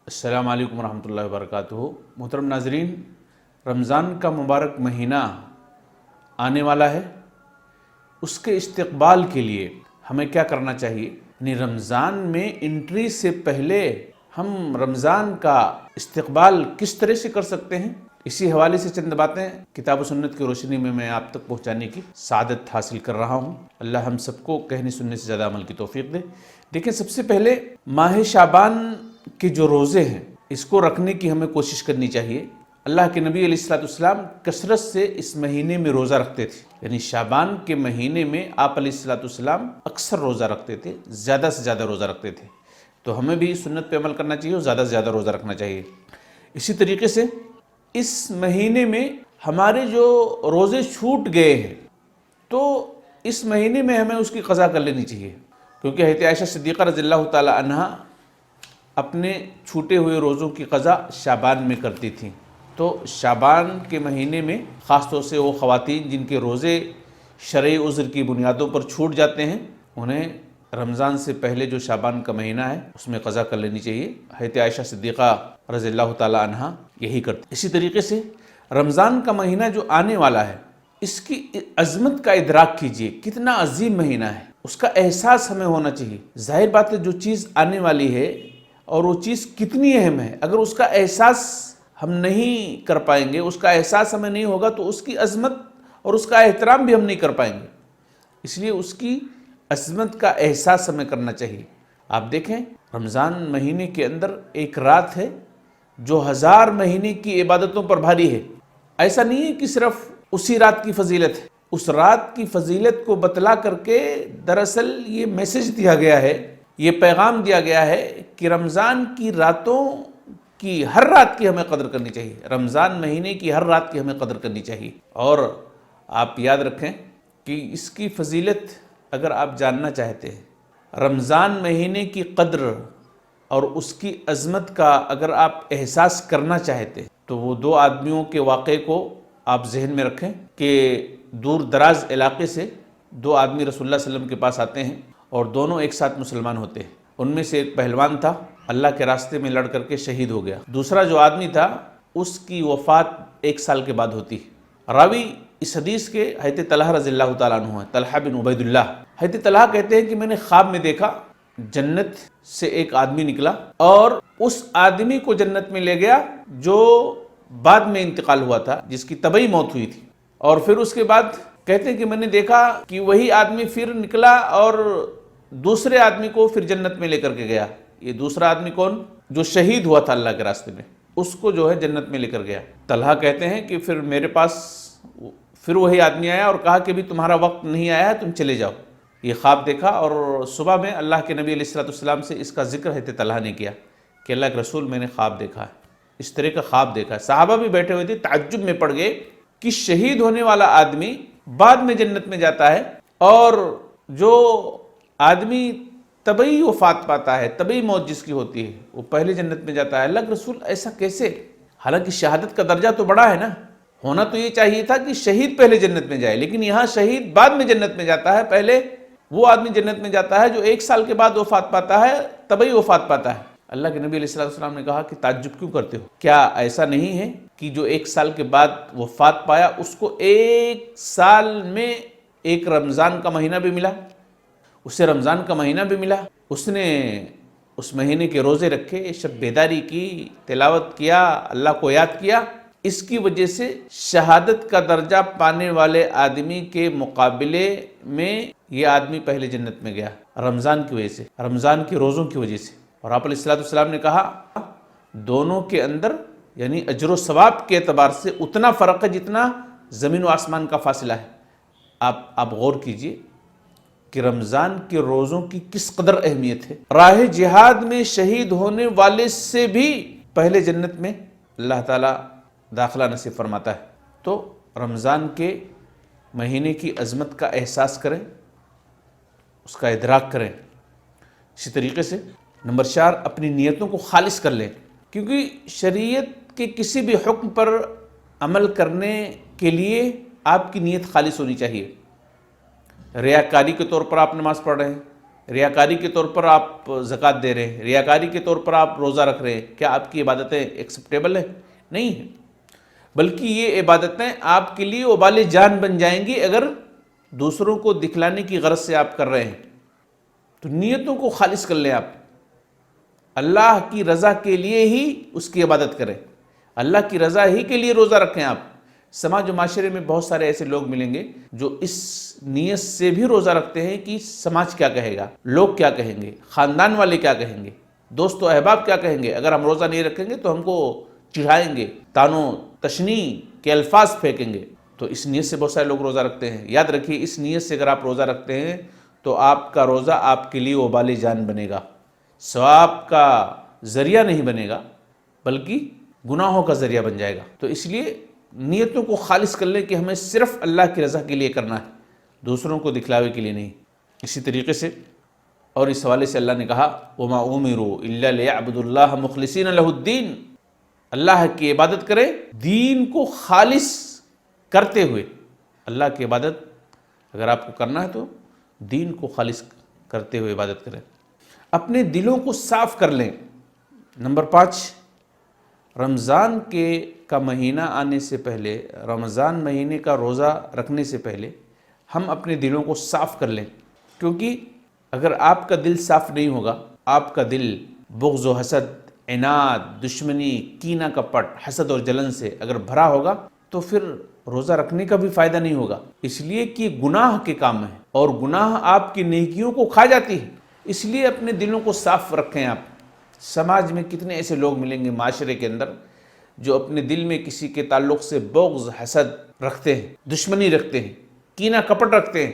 السلام علیکم ورحمۃ اللہ وبرکاتہ۔ محترم ناظرین، رمضان کا مبارک مہینہ آنے والا ہے۔ اس کے استقبال کے لیے ہمیں کیا کرنا چاہیے؟ یعنی رمضان میں انٹری سے پہلے ہم رمضان کا استقبال کس طرح سے کر سکتے ہیں، اسی حوالے سے چند باتیں کتاب و سنت کی روشنی میں آپ تک پہنچانے کی سعادت حاصل کر رہا ہوں۔ اللہ ہم سب کو کہنے سننے سے زیادہ عمل کی توفیق دے۔ دیکھیں، سب سے پہلے ماہ شعبان کے جو روزے ہیں اس کو رکھنے کی ہمیں کوشش کرنی چاہیے۔ اللہ کے نبی علیہ الصلوۃ والسلام کثرت سے اس مہینے میں روزہ رکھتے تھے، یعنی شعبان کے مہینے میں آپ علیہ الصلوۃ والسلام اکثر روزہ رکھتے تھے، زیادہ سے زیادہ روزہ رکھتے تھے۔ تو ہمیں بھی سنت پہ عمل کرنا چاہیے اور زیادہ سے زیادہ روزہ رکھنا چاہیے۔ اسی طریقے سے اس مہینے میں ہمارے جو روزے چھوٹ گئے ہیں تو اس مہینے میں ہمیں اس کی قضا کر لینی چاہیے، کیونکہ حضرت عائشہ صدیقہ رضی اللہ تعالی عنہا اپنے چھوٹے ہوئے روزوں کی قضا شعبان میں کرتی تھیں۔ تو شعبان کے مہینے میں خاص طور سے وہ خواتین جن کے روزے شرعی عذر کی بنیادوں پر چھوٹ جاتے ہیں، انہیں رمضان سے پہلے جو شعبان کا مہینہ ہے اس میں قضا کر لینی چاہیے۔ حضرت عائشہ صدیقہ رضی اللہ تعالی عنہا یہی کرتے۔ اسی طریقے سے رمضان کا مہینہ جو آنے والا ہے اس کی عظمت کا ادراک کیجئے، کتنا عظیم مہینہ ہے، اس کا احساس ہمیں ہونا چاہیے۔ ظاہر بات ہے جو چیز آنے والی ہے اور وہ چیز کتنی اہم ہے، اگر اس کا احساس ہم نہیں کر پائیں گے، اس کا احساس ہمیں نہیں ہوگا تو اس کی عظمت اور اس کا احترام بھی ہم نہیں کر پائیں گے۔ اس لیے اس کی عظمت کا احساس ہمیں کرنا چاہیے۔ آپ دیکھیں، رمضان مہینے کے اندر ایک رات ہے جو 1000 مہینے کی عبادتوں پر بھاری ہے۔ ایسا نہیں ہے کہ صرف اسی رات کی فضیلت ہے، اس رات کی فضیلت کو بتلا کر کے دراصل یہ میسج دیا گیا ہے، یہ پیغام دیا گیا ہے کہ رمضان کی راتوں کی ہر رات کی ہمیں قدر کرنی چاہیے، رمضان مہینے کی ہر رات کی ہمیں قدر کرنی چاہیے۔ اور آپ یاد رکھیں کہ اس کی فضیلت اگر آپ جاننا چاہتے ہیں، رمضان مہینے کی قدر اور اس کی عظمت کا اگر آپ احساس کرنا چاہتے ہیں تو وہ 2 آدمیوں کے واقعے کو آپ ذہن میں رکھیں کہ دور دراز علاقے سے 2 آدمی رسول اللہ صلی اللہ علیہ وسلم کے پاس آتے ہیں اور دونوں ایک ساتھ مسلمان ہوتے ہیں۔ ان میں سے ایک پہلوان تھا، اللہ کے راستے میں لڑ کر کے شہید ہو گیا۔ دوسرا جو آدمی تھا اس کی وفات 1 سال کے بعد ہوتی۔ راوی اس حدیث کے حضرت طلحہ رضی اللہ تعالیٰ عنہ ہیں، طلحہ بن عبید اللہ۔ حضرت طلحہ کہتے ہیں کہ میں نے خواب میں دیکھا جنت سے ایک آدمی نکلا اور اس آدمی کو جنت میں لے گیا جو بعد میں انتقال ہوا تھا، جس کی طبعی موت ہوئی تھی۔ اور پھر اس کے بعد کہتے ہیں کہ میں نے دیکھا کہ وہی آدمی پھر نکلا اور دوسرے آدمی کو پھر جنت میں لے کر کے گیا۔ یہ دوسرا آدمی کون؟ جو شہید ہوا تھا اللہ کے راستے میں، اس کو جو ہے جنت میں لے کر گیا۔ طلحہ کہتے ہیں کہ پھر میرے پاس پھر وہی آدمی آیا اور کہا کہ بھی تمہارا وقت نہیں آیا ہے، تم چلے جاؤ۔ یہ خواب دیکھا اور صبح میں اللہ کے نبی علیہ الصلوۃ والسلام سے اس کا ذکر حضرت طلحہ نے کیا کہ اللہ کے رسول میں نے خواب دیکھا ہے، اس طرح کا خواب دیکھا ہے۔ صحابہ بھی بیٹھے ہوئے تھے، تعجب میں پڑ گئے کہ شہید ہونے والا آدمی بعد میں جنت میں جاتا ہے اور جو آدمی طبعی وفات پاتا ہے، طبعی موت جس کی ہوتی ہے، وہ پہلے جنت میں جاتا ہے۔ اللہ کے رسول ایسا کیسے؟ حالانکہ شہادت کا درجہ تو بڑا ہے نا، ہونا تو یہ چاہیے تھا کہ شہید پہلے جنت میں جائے، لیکن یہاں شہید بعد میں جنت میں جاتا ہے، پہلے وہ آدمی جنت میں جاتا ہے جو 1 سال کے بعد وفات پاتا ہے، طبعی وفات پاتا ہے۔ اللہ کے نبی علیہ الصلوۃ والسلام نے کہا کہ تعجب کیوں کرتے ہو؟ کیا ایسا نہیں ہے کہ جو 1 سال کے بعد وفات پایا اس کو 1 سال میں ایک رمضان کا مہینہ بھی ملا، اسے رمضان کا مہینہ بھی ملا، اس نے اس مہینے کے روزے رکھے، شب بیداری کی، تلاوت کیا، اللہ کو یاد کیا۔ اس کی وجہ سے شہادت کا درجہ پانے والے آدمی کے مقابلے میں یہ آدمی پہلے جنت میں گیا، رمضان کی وجہ سے، رمضان کے روزوں کی وجہ سے۔ اور آپ علیہ الصلوۃ والسلام نے کہا دونوں کے اندر یعنی اجر و ثواب کے اعتبار سے اتنا فرق ہے جتنا زمین و آسمان کا فاصلہ ہے۔ آپ غور کیجئے کہ رمضان کے روزوں کی کس قدر اہمیت ہے۔ راہ جہاد میں شہید ہونے والے سے بھی پہلے جنت میں اللہ تعالیٰ داخلہ نصیب فرماتا ہے۔ تو رمضان کے مہینے کی عظمت کا احساس کریں، اس کا ادراک کریں۔ اسی طریقے سے نمبر 4، اپنی نیتوں کو خالص کر لیں، کیونکہ شریعت کے کسی بھی حکم پر عمل کرنے کے لیے آپ کی نیت خالص ہونی چاہیے۔ ریاکاری کے طور پر آپ نماز پڑھ رہے ہیں، ریاکاری کے طور پر آپ زکوٰۃ دے رہے ہیں، ریاکاری کے طور پر آپ روزہ رکھ رہے ہیں، کیا آپ کی عبادتیں ایکسیپٹیبل ہیں؟ نہیں ہیں، بلکہ یہ عبادتیں آپ کے لیے وبال جان بن جائیں گی اگر دوسروں کو دکھلانے کی غرض سے آپ کر رہے ہیں۔ تو نیتوں کو خالص کر لیں، آپ اللہ کی رضا کے لیے ہی اس کی عبادت کریں، اللہ کی رضا ہی کے لیے روزہ رکھیں۔ آپ سماج و معاشرے میں بہت سارے ایسے لوگ ملیں گے جو اس نیت سے بھی روزہ رکھتے ہیں کہ سماج کیا کہے گا، لوگ کیا کہیں گے، خاندان والے کیا کہیں گے، دوست و احباب کیا کہیں گے، اگر ہم روزہ نہیں رکھیں گے تو ہم کو چڑھائیں گے، تانو تشنی کے الفاظ پھینکیں گے۔ تو اس نیت سے بہت سارے لوگ روزہ رکھتے ہیں۔ یاد رکھیے، اس نیت سے اگر آپ روزہ رکھتے ہیں تو آپ کا روزہ آپ کے لیے وبال جان بنے گا، ثواب کا ذریعہ نہیں بنے گا بلکہ گناہوں کا ذریعہ بن جائے گا۔ تو اس لیے نیتوں کو خالص کر لیں کہ ہمیں صرف اللہ کی رضا کے لیے کرنا ہے، دوسروں کو دکھلاوے کے لیے نہیں۔ اسی طریقے سے اور اس حوالے سے اللہ نے کہا وَمَا أُمِرُوا إِلَّا لِيَعْبُدُوا اللَّهَ مُخْلِصِينَ لَهُ الدِّينَ، اللہ کی عبادت کریں دین کو خالص کرتے ہوئے۔ اللہ کی عبادت اگر آپ کو کرنا ہے تو دین کو خالص کرتے ہوئے عبادت کریں، اپنے دلوں کو صاف کر لیں۔ نمبر 5، رمضان کا مہینہ آنے سے پہلے، رمضان مہینے کا روزہ رکھنے سے پہلے ہم اپنے دلوں کو صاف کر لیں، کیونکہ اگر آپ کا دل صاف نہیں ہوگا، آپ کا دل بغض و حسد، عناد، دشمنی، کینہ کپٹ، حسد اور جلن سے اگر بھرا ہوگا تو پھر روزہ رکھنے کا بھی فائدہ نہیں ہوگا، اس لیے کہ گناہ کے کام ہیں اور گناہ آپ کی نیکیوں کو کھا جاتی ہے۔ اس لیے اپنے دلوں کو صاف رکھیں۔ آپ سماج میں کتنے ایسے لوگ ملیں گے معاشرے کے اندر جو اپنے دل میں کسی کے تعلق سے بغض حسد رکھتے ہیں، دشمنی رکھتے ہیں، کینہ کپٹ رکھتے ہیں،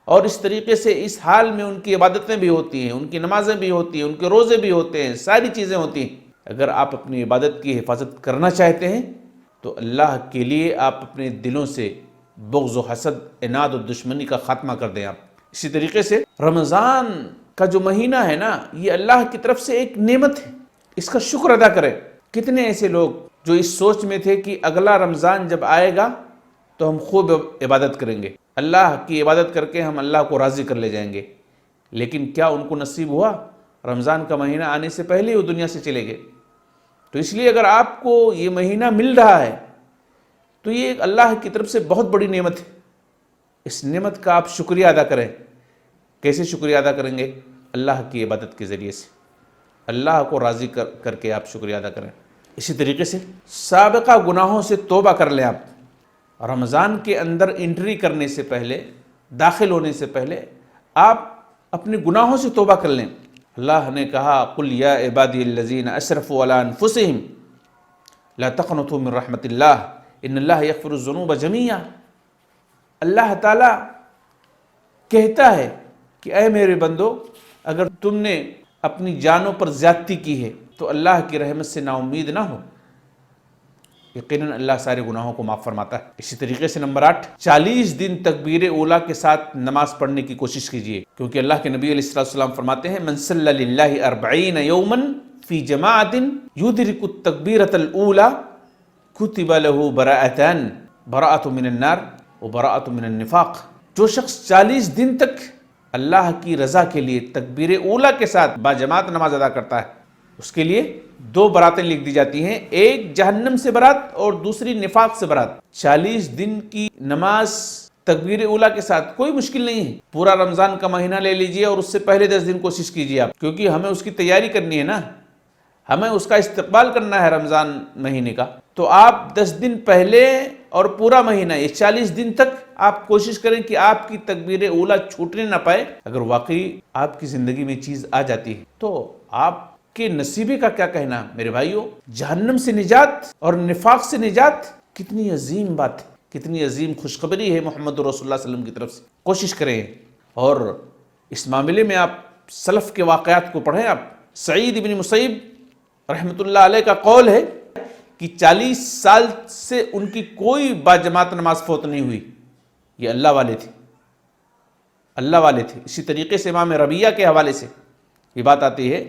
اور اس طریقے سے اس حال میں ان کی عبادتیں بھی ہوتی ہیں، ان کی نمازیں بھی ہوتی ہیں، ان کے روزے بھی ہوتے ہیں، ساری چیزیں ہوتی ہیں۔ اگر آپ اپنی عبادت کی حفاظت کرنا چاہتے ہیں تو اللہ کے لیے آپ اپنے دلوں سے بغض و حسد، عناد و دشمنی کا خاتمہ کر دیں۔ آپ اسی طریقے سے رمضان کا جو مہینہ ہے نا، یہ اللہ کی طرف سے ایک نعمت ہے، اس کا شکر ادا کریں۔ کتنے ایسے لوگ جو اس سوچ میں تھے کہ اگلا رمضان جب آئے گا تو ہم خوب عبادت کریں گے، اللہ کی عبادت کر کے ہم اللہ کو راضی کر لے جائیں گے، لیکن کیا ان کو نصیب ہوا؟ رمضان کا مہینہ آنے سے پہلے وہ دنیا سے چلے گئے۔ تو اس لیے اگر آپ کو یہ مہینہ مل رہا ہے تو یہ ایک اللہ کی طرف سے بہت بڑی نعمت ہے، اس نعمت کا آپ شکریہ ادا کریں۔ کیسے شکریہ ادا کریں گے؟ اللہ کی عبادت کے ذریعے سے، اللہ کو راضی کر کے آپ شکریہ ادا کریں۔ اسی طریقے سے سابقہ گناہوں سے توبہ کر لیں۔ آپ رمضان کے اندر انٹری کرنے سے پہلے، داخل ہونے سے پہلے آپ اپنے گناہوں سے توبہ کر لیں۔ اللہ نے کہا قُلْ يَا عِبَادِيَ الَّذِينَ أَسْرَفُوا عَلَىٰ أَنفُسِهِمْ لَا تَقْنَطُوا مِن رَحْمَةِ اللَّهِ إِنَّ اللَّهَ يَغْفِرُ الذُّنُوبَ جَمِيعًا۔ اللہ تعالیٰ کہتا ہے کہ اے میرے بندو، اگر تم نے اپنی جانوں پر زیادتی کی ہے تو اللہ کی رحمت سے نا امید نہ ہو، یقیناً اللہ سارے گناہوں کو معاف فرماتا ہے۔ اسی طریقے سے نمبر 8، 40 دن تکبیر اولیٰ کے ساتھ نماز پڑھنے کی کوشش کیجیے، کیونکہ اللہ کے نبی علیہ السلام فرماتے ہیں من صلی للہ 40 یوما فی جماعت یدرک التکبیرۃ الاولیٰ کتب لہ براءتان، براءۃ من النار وبراءۃ من النفاق۔ جو شخص 40 دن تک اللہ کی رضا کے لیے تکبیر اولیٰ کے ساتھ باجماعت نماز ادا کرتا ہے، اس کے لیے 2 براتیں لکھ دی جاتی ہیں، ایک جہنم سے برات اور دوسری نفاق سے برات۔ 40 دن کی نماز تکبیر اولیٰ کے ساتھ کوئی مشکل نہیں ہے۔ پورا رمضان کا مہینہ لے لیجئے اور اس سے پہلے 10 دن کوشش کیجئے آپ، کیونکہ ہمیں اس کی تیاری کرنی ہے نا، ہمیں اس کا استقبال کرنا ہے رمضان مہینے کا۔ تو آپ 10 دن پہلے اور پورا مہینہ یہ 40 دن تک آپ کوشش کریں کہ آپ کی تکبیر اولیٰ چھوٹنے نہ پائے۔ اگر واقعی آپ کی زندگی میں چیز آ جاتی ہے تو آپ کے نصیبے کا کیا کہنا میرے بھائیوں۔ جہنم سے نجات اور نفاق سے نجات کتنی عظیم بات ہے، کتنی عظیم خوشخبری ہے محمد رسول اللہ صلی اللہ علیہ وسلم کی طرف سے۔ کوشش کریں، اور اس معاملے میں آپ سلف کے واقعات کو پڑھیں۔ آپ سعید بن مسیب رحمۃ اللہ علیہ کا قول ہے کہ 40 سال سے ان کی کوئی باجماعت نماز فوت نہیں ہوئی، یہ اللہ والے تھے، اللہ والے تھے۔ اسی طریقے سے امام ربیعہ کے حوالے سے یہ بات آتی ہے،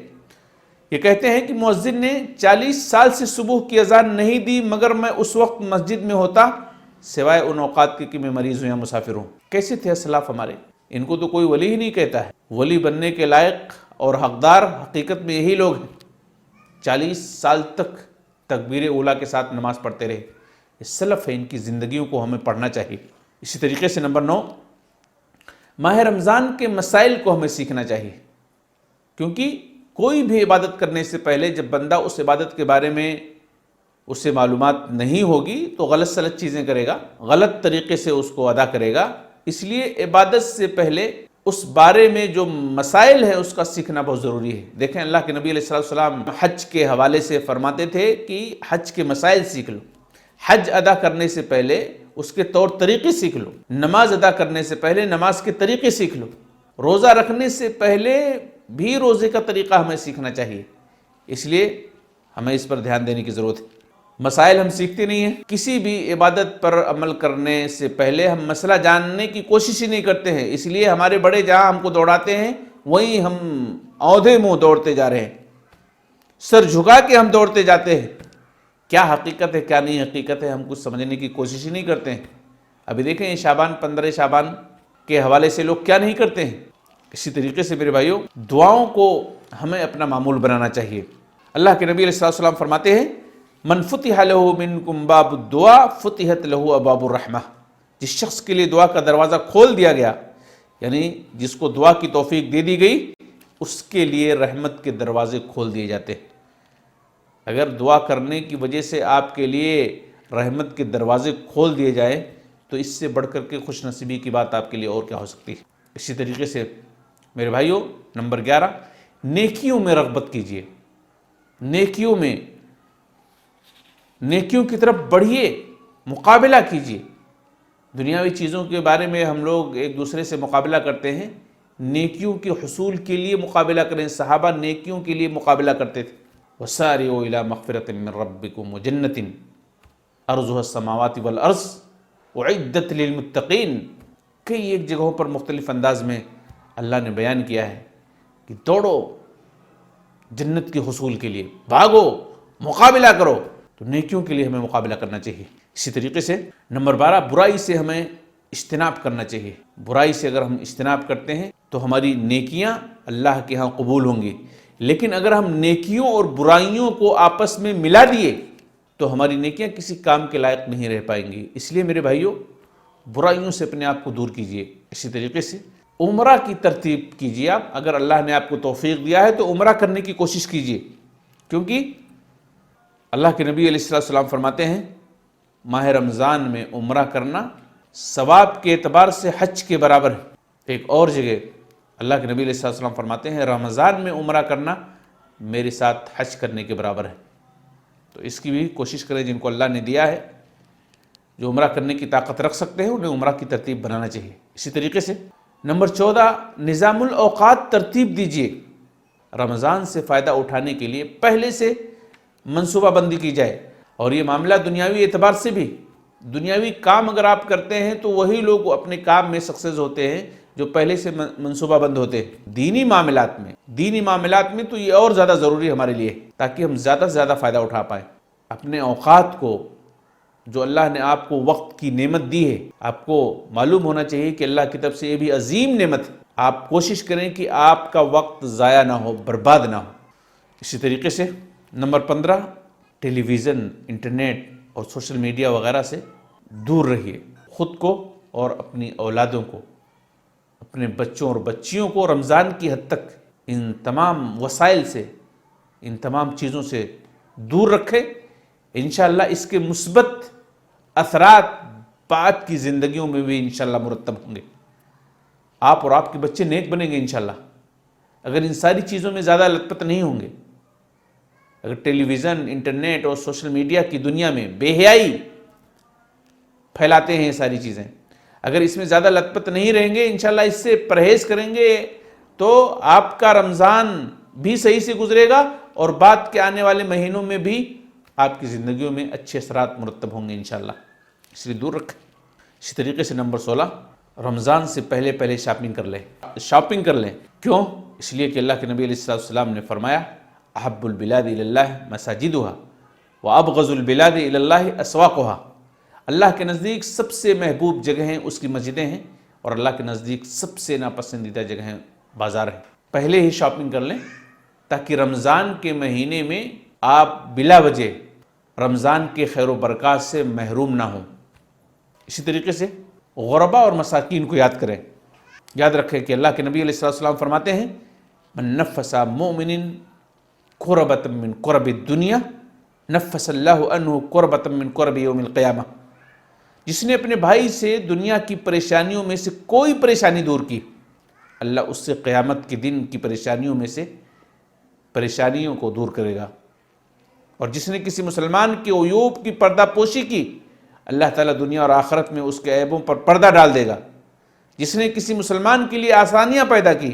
یہ کہتے ہیں کہ مؤذن نے 40 سال سے صبح کی اذان نہیں دی مگر میں اس وقت مسجد میں ہوتا سوائے ان اوقات کے کہ میں مریض ہوں یا مسافر ہوں۔ کیسے تھے اسلاف ہمارے؟ ان کو تو کوئی ولی ہی نہیں کہتا ہے۔ ولی بننے کے لائق اور حقدار حقیقت میں یہی لوگ ہیں۔ 40 سال تک تکبیر اولیٰ کے ساتھ نماز پڑھتے رہے، یہ سلف ہے، ان کی زندگیوں کو ہمیں پڑھنا چاہیے۔ اسی طریقے سے نمبر 9، ماہ رمضان کے مسائل کو ہمیں سیکھنا چاہیے، کیونکہ کوئی بھی عبادت کرنے سے پہلے جب بندہ اس عبادت کے بارے میں اس سے معلومات نہیں ہوگی تو غلط سلط چیزیں کرے گا، غلط طریقے سے اس کو ادا کرے گا۔ اس لیے عبادت سے پہلے اس بارے میں جو مسائل ہیں اس کا سیکھنا بہت ضروری ہے۔ دیکھیں اللہ کے نبی علیہ السلام حج کے حوالے سے فرماتے تھے کہ حج کے مسائل سیکھ لو، حج ادا کرنے سے پہلے اس کے طور طریقے سیکھ لو، نماز ادا کرنے سے پہلے نماز کے طریقے سیکھ لو، روزہ رکھنے سے پہلے بھی روزے کا طریقہ ہمیں سیکھنا چاہیے۔ اس لیے ہمیں اس پر دھیان دینے کی ضرورت ہے۔ مسائل ہم سیکھتے نہیں ہیں، کسی بھی عبادت پر عمل کرنے سے پہلے ہم مسئلہ جاننے کی کوشش ہی نہیں کرتے ہیں، اس لیے ہمارے بڑے جہاں ہم کو دوڑاتے ہیں وہیں ہم اودھے منہ دوڑتے جا رہے ہیں، سر جھکا کے ہم دوڑتے جاتے ہیں۔ کیا حقیقت ہے کیا نہیں حقیقت ہے ہم کچھ سمجھنے کی کوشش ہی نہیں کرتے ہیں۔ ابھی دیکھیں شعبان 15 شعبان کے حوالے سے لوگ کیا نہیں کرتے ہیں۔ اسی طریقے سے میرے بھائیوں دعاؤں کو ہمیں اپنا معمول بنانا چاہیے۔ اللہ کے نبی علیہ السلام فرماتے ہیں من فتح له منکم باب الدعاء فتحت له ابواب الرحمہ، جس شخص کے لیے دعا کا دروازہ کھول دیا گیا، یعنی جس کو دعا کی توفیق دے دی گئی، اس کے لیے رحمت کے دروازے کھول دیے جاتے ہیں۔ اگر دعا کرنے کی وجہ سے آپ کے لیے رحمت کے دروازے کھول دیے جائیں تو اس سے بڑھ کر کے خوش نصیبی کی بات آپ کے لیے اور کیا ہو سکتی ہے۔ اسی طریقے سے میرے بھائیوں نمبر 11، نیکیوں میں رغبت کیجیے، نیکیوں کی طرف بڑھیے، مقابلہ کیجیے۔ دنیاوی چیزوں کے بارے میں ہم لوگ ایک دوسرے سے مقابلہ کرتے ہیں، نیکیوں کے حصول کے لیے مقابلہ کریں۔ صحابہ نیکیوں کے لیے مقابلہ کرتے تھے۔ وَسَارِعُوا إِلَىٰ مَغْفِرَةٍ مِّن رَبِّكُمْ وَجَنَّةٍ عَرْضُهَا السَّمَاوَاتِ وَالْأَرْضُ أُعِدَّتْ لِلْمُتَّقِينَ۔ کئی ایک جگہوں پر مختلف انداز میں اللہ نے بیان کیا ہے کہ دوڑو جنت کے حصول کے لیے، بھاگو، مقابلہ کرو۔ تو نیکیوں کے لیے ہمیں مقابلہ کرنا چاہیے۔ اسی طریقے سے نمبر 12، برائی سے ہمیں اجتناب کرنا چاہیے۔ برائی سے اگر ہم اجتناب کرتے ہیں تو ہماری نیکیاں اللہ کے ہاں قبول ہوں گی، لیکن اگر ہم نیکیوں اور برائیوں کو آپس میں ملا دیے تو ہماری نیکیاں کسی کام کے لائق نہیں رہ پائیں گی۔ اس لیے میرے بھائیوں برائیوں سے اپنے آپ کو دور کیجیے۔ اسی طریقے سے عمرہ کی ترتیب کیجیے۔ آپ اگر اللہ نے آپ کو توفیق دیا ہے تو عمرہ کرنے کی کوشش کیجیے، کیونکہ اللہ کے نبی علیہ السلام فرماتے ہیں ماہ رمضان میں عمرہ کرنا ثواب کے اعتبار سے حج کے برابر ہے۔ ایک اور جگہ اللہ کے نبی علیہ السلام فرماتے ہیں رمضان میں عمرہ کرنا میرے ساتھ حج کرنے کے برابر ہے۔ تو اس کی بھی کوشش کریں، جن کو اللہ نے دیا ہے، جو عمرہ کرنے کی طاقت رکھ سکتے ہیں، انہیں عمرہ کی ترتیب بنانا چاہیے۔ اسی طریقے سے نمبر 14، نظام الاوقات ترتیب دیجیے۔ رمضان سے فائدہ اٹھانے کے لیے پہلے سے منصوبہ بندی کی جائے، اور یہ معاملہ دنیاوی اعتبار سے بھی، دنیاوی کام اگر آپ کرتے ہیں تو وہی لوگ اپنے کام میں سکسیز ہوتے ہیں جو پہلے سے منصوبہ بند ہوتے ہیں۔ دینی معاملات میں تو یہ اور زیادہ ضروری ہمارے لیے، تاکہ ہم زیادہ سے زیادہ فائدہ اٹھا پائیں۔ اپنے اوقات کو، جو اللہ نے آپ کو وقت کی نعمت دی ہے، آپ کو معلوم ہونا چاہیے کہ اللہ کی طرف سے یہ بھی عظیم نعمت ہے۔ آپ کوشش کریں کہ آپ کا وقت ضائع نہ ہو، برباد نہ ہو۔ اسی طریقے سے نمبر 15، ٹیلی ویژن، انٹرنیٹ اور سوشل میڈیا وغیرہ سے دور رہیے۔ خود کو اور اپنی اولادوں کو، اپنے بچوں اور بچیوں کو رمضان کی حد تک ان تمام وسائل سے، ان تمام چیزوں سے دور رکھیں۔ انشاءاللہ اس کے مثبت اثرات بعد کی زندگیوں میں بھی انشاءاللہ مرتب ہوں گے۔ آپ اور آپ کے بچے نیک بنیں گے انشاءاللہ اگر ان ساری چیزوں میں زیادہ لت پت نہیں ہوں گے۔ اگر ٹیلی ویژن، انٹرنیٹ اور سوشل میڈیا کی دنیا میں بے حیائی پھیلاتے ہیں یہ ساری چیزیں، اگر اس میں زیادہ لت پت نہیں رہیں گے، انشاءاللہ اس سے پرہیز کریں گے تو آپ کا رمضان بھی صحیح سے گزرے گا اور بعد کے آنے والے مہینوں میں بھی آپ کی زندگیوں میں اچھے اثرات مرتب ہوں گے انشاءاللہ، اس لیے دور رکھیں۔ اسی طریقے سے نمبر 16، رمضان سے پہلے شاپنگ کر لیں۔ کیوں؟ اس لیے کہ اللہ کے نبی علیہ السلام نے فرمایا احب البلاد الی اللہ مساجدها وابغض البلاد الی اللہ اسواقها۔ اللہ کے نزدیک سب سے محبوب جگہیں اس کی مسجدیں ہیں اور اللہ کے نزدیک سب سے ناپسندیدہ جگہیں بازار ہیں۔ پہلے ہی شاپنگ کر لیں تاکہ رمضان کے مہینے میں آپ بلا وجہ رمضان کے خیر و برکات سے محروم نہ ہوں۔ اسی طریقے سے غربا اور مساکین کو یاد کریں۔ یاد رکھیں کہ اللہ کے نبی علیہ السلام فرماتے ہیں من نفس مؤمن کربۃ من کرب الدنیا نفس اللہ عنہ کربۃ من کرب یوم القیامہ، جس نے اپنے بھائی سے دنیا کی پریشانیوں میں سے کوئی پریشانی دور کی، اللہ اس سے قیامت کے دن کی پریشانیوں میں سے پریشانیوں کو دور کرے گا۔ اور جس نے کسی مسلمان کے عیوب کی پردہ پوشی کی، اللہ تعالیٰ دنیا اور آخرت میں اس کے عیبوں پر پردہ ڈال دے گا۔ جس نے کسی مسلمان کے لیے آسانیاں پیدا کی،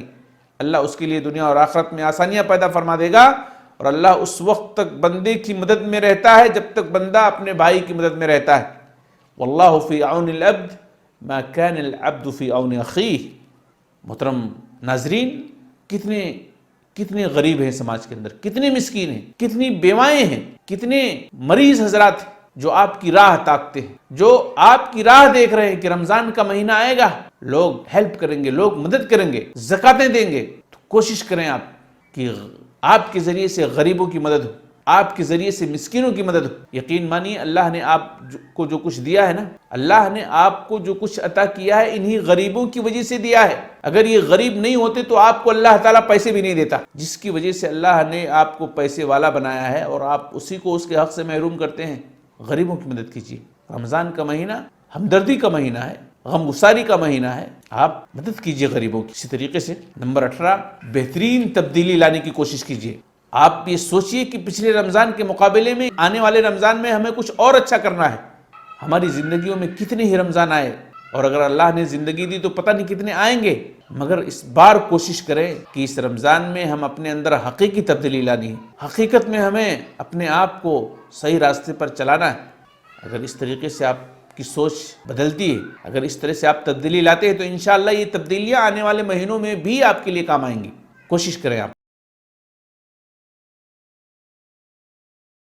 اللہ اس کے لیے دنیا اور آخرت میں آسانیاں پیدا فرما دے گا، اور اللہ اس وقت تک بندے کی مدد میں رہتا ہے جب تک بندہ اپنے بھائی کی مدد میں رہتا ہے۔ واللہ فی عون العبد ما کان العبد فی عون اخیہ۔ محترم ناظرین، کتنے غریب ہیں سماج کے اندر، کتنے مسکین ہیں، کتنی بیوائیں ہیں، کتنے مریض حضرات ہیں جو آپ کی راہ تاکتے ہیں، جو آپ کی راہ دیکھ رہے ہیں کہ رمضان کا مہینہ آئے گا، لوگ ہیلپ کریں گے، لوگ مدد کریں گے، زکاتیں دیں گے۔ تو کوشش کریں آپ کہ آپ کے ذریعے سے غریبوں کی مدد ہو، آپ کے ذریعے سے مسکینوں کی مدد ہو۔ یقین مانیے اللہ نے آپ کو جو کچھ دیا ہے نا، اللہ نے آپ کو جو کچھ عطا کیا ہے انہی غریبوں کی وجہ سے دیا ہے۔ اگر یہ غریب نہیں ہوتے تو آپ کو اللہ تعالیٰ پیسے بھی نہیں دیتا، جس کی وجہ سے اللہ نے آپ کو پیسے والا بنایا ہے اور آپ اسی کو اس کے حق سے محروم کرتے ہیں۔ غریبوں کی مدد کیجیے۔ رمضان کا مہینہ ہمدردی کا مہینہ ہے، غم گساری کا مہینہ ہے، آپ مدد کیجیے غریبوں کی۔ اسی طریقے سے نمبر 18، بہترین تبدیلی لانے کی کوشش کیجیے۔ آپ یہ سوچئے کہ پچھلے رمضان کے مقابلے میں آنے والے رمضان میں ہمیں کچھ اور اچھا کرنا ہے۔ ہماری زندگیوں میں کتنے ہی رمضان آئے، اور اگر اللہ نے زندگی دی تو پتہ نہیں کتنے آئیں گے، مگر اس بار کوشش کریں کہ اس رمضان میں ہم اپنے اندر حقیقی تبدیلی لانی ہے، حقیقت میں ہمیں اپنے آپ کو صحیح راستے پر چلانا ہے۔ اگر اس طریقے سے آپ کی سوچ بدلتی ہے، اگر اس طرح سے آپ تبدیلی لاتے ہیں تو انشاءاللہ یہ تبدیلیاں آنے والے مہینوں میں بھی آپ کے لیے کام آئیں گی۔ کوشش کریں آپ۔